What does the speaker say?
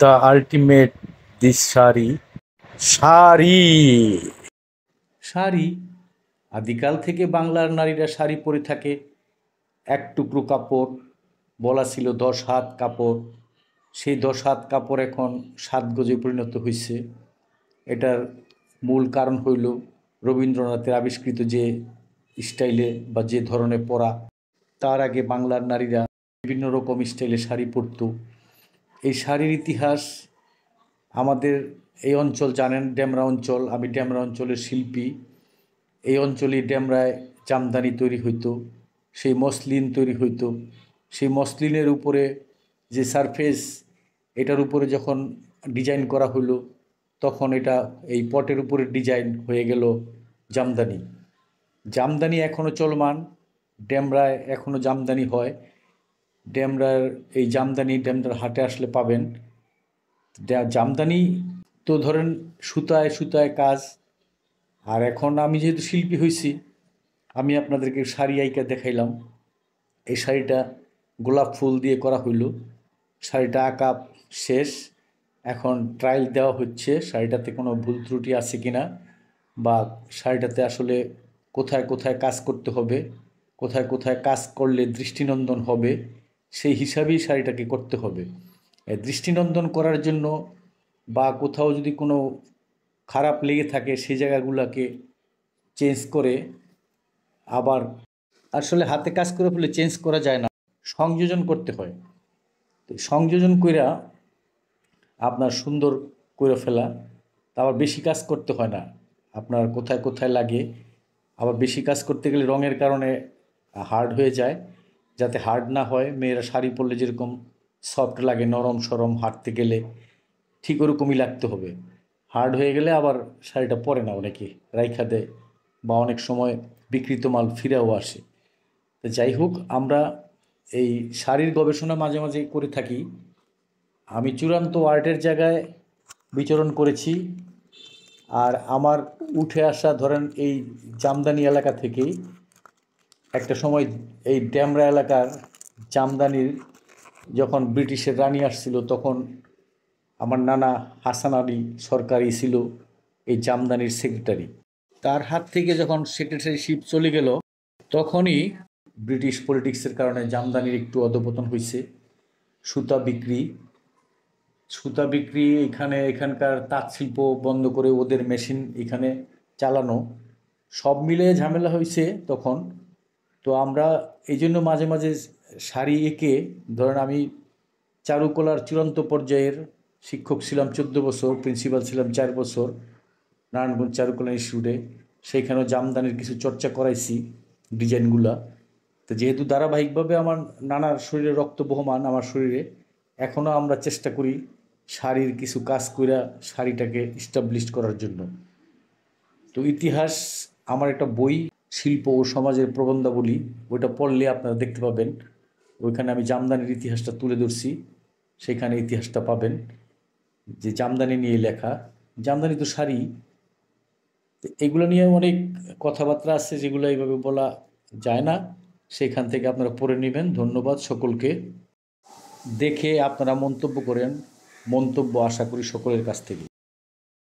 The ultimate this sari. Sari sari আদিকাল থেকে বাংলার নারীরা শাড়ি পরে থাকে। এক টুকরো কাপড়, বলা ছিল 10 হাত কাপড়। সেই 10 হাত কাপড় এখন 7 গজে পরিণত হয়েছে। এটার মূল কারণ হইল রবীন্দ্রনাথের আবিষ্কৃত যে স্টাইলে বা যে ধরনের পরা। তার আগে বাংলার নারীরা বিভিন্ন রকম স্টাইলে শাড়ি পরতো। এই শাড়ির ইতিহাস আমাদের এই অঞ্চল জানেন, ডেমরা অঞ্চল। আমি ডেমরা অঞ্চলের শিল্পী। এই অঞ্চলে ডেমরায় জামদানি তৈরি হইতো, সেই মসলিন তৈরি হইতো। সেই মসলিনের উপরে যে সারফেস, এটার উপরে যখন ডিজাইন করা হইলো, তখন এটা এই পটের উপরে ডিজাইন হয়ে গেল জামদানি। জামদানি এখনও চলমান, ডেমরায় এখনও জামদানি হয়। ডেমরার এই জামদানি ডেমরার হাটে আসলে পাবেন। জামদানি তো ধরেন সুতায় সুতায় কাজ। আর এখন আমি যেহেতু শিল্পী হয়েছি, আমি আপনাদেরকে শাড়ি আইকা দেখাইলাম। এই শাড়িটা গোলাপ ফুল দিয়ে করা হইল। শাড়িটা আঁকা শেষ, এখন ট্রায়াল দেওয়া হচ্ছে শাড়িটাতে কোনো ভুল ত্রুটি আছে কিনা, বা শাড়িটাতে আসলে কোথায় কোথায় কাজ করতে হবে, কোথায় কোথায় কাজ করলে দৃষ্টিনন্দন হবে, সেই হিসাবেই শাড়িটাকে করতে হবে। দৃষ্টিনন্দন করার জন্য বা কোথাও যদি কোনো খারাপ লেগে থাকে সেই জায়গাগুলোকে চেঞ্জ করে, আবার আসলে হাতে কাজ করে ফেলে চেঞ্জ করা যায় না, সংযোজন করতে হয়। তো সংযোজন কইরা আপনার সুন্দর করে ফেলা, আবার বেশি কাজ করতে হয় না। আপনার কোথায় কোথায় লাগে, আবার বেশি কাজ করতে গেলে রঙের কারণে হার্ড হয়ে যায়। যাতে হার্ড না হয়, মেয়েরা শাড়ি পরলে যেরকম সফট লাগে, নরম সরম, হাঁটতে গেলে ঠিক ওরকমই লাগতে হবে। হার্ড হয়ে গেলে আবার শাড়িটা পরে না, অনেকে রাইখা দেয়, বা অনেক সময় বিকৃত মাল ফিরেও আসে। তো যাই হোক, আমরা এই শাড়ির গবেষণা মাঝে মাঝে করে থাকি। আমি চূড়ান্ত আর্টের জায়গায় বিচরণ করেছি। আর আমার উঠে আসা ধরেন এই জামদানি এলাকা থেকেই একটা সময় এই ডেমরা এলাকার জামদানির, যখন ব্রিটিশের রানী আসছিল, তখন আমার নানা হাসান আলী সরকারি ছিল এই জামদানির সেক্রেটারি। তার হাত থেকে যখন সেক্রেটারিশিপ চলে গেল, তখনই ব্রিটিশ পলিটিক্সের কারণে জামদানির একটু অধপতন হয়েছে। সুতা বিক্রি, সুতা বিক্রি এখানকার তাঁত শিল্প বন্ধ করে ওদের মেশিন এখানে চালানো, সব মিলে ঝামেলা হয়েছে তখন। তো আমরা এই জন্য মাঝে মাঝে শাড়ি এঁকে, ধরেন আমি চারুকলার চূড়ান্ত পর্যায়ের শিক্ষক ছিলাম 14 বছর, প্রিন্সিপাল ছিলাম 4 বছর নারায়ণগঞ্জ চারুকলা ইনস্টিটিউটে। সেইখানেও জামদানির কিছু চর্চা করাইছি, ডিজাইনগুলা। তো যেহেতু ধারাবাহিকভাবে আমার নানার শরীরে রক্ত বহমান, আমার শরীরে এখনও আমরা চেষ্টা করি শাড়ির কিছু কাজ কইরা শাড়িটাকে ইস্টাবলিশ করার জন্য। তো ইতিহাস, আমার একটা বই, শিল্প ও সমাজের প্রবন্ধাবলী, ওইটা পড়লে আপনারা দেখতে পাবেন। ওইখানে আমি জামদানির ইতিহাসটা তুলে ধরছি, সেখানে ইতিহাসটা পাবেন যে জামদানি নিয়ে লেখা। জামদানি তো শাড়ি, তো এগুলো নিয়ে অনেক কথাবার্তা আছে যেগুলো এইভাবে বলা যায় না। সেখান থেকে আপনারা পড়ে নেবেন। ধন্যবাদ সকলকে। দেখে আপনারা মন্তব্য করেন, মন্তব্য আশা করি সকলের কাছ থেকে।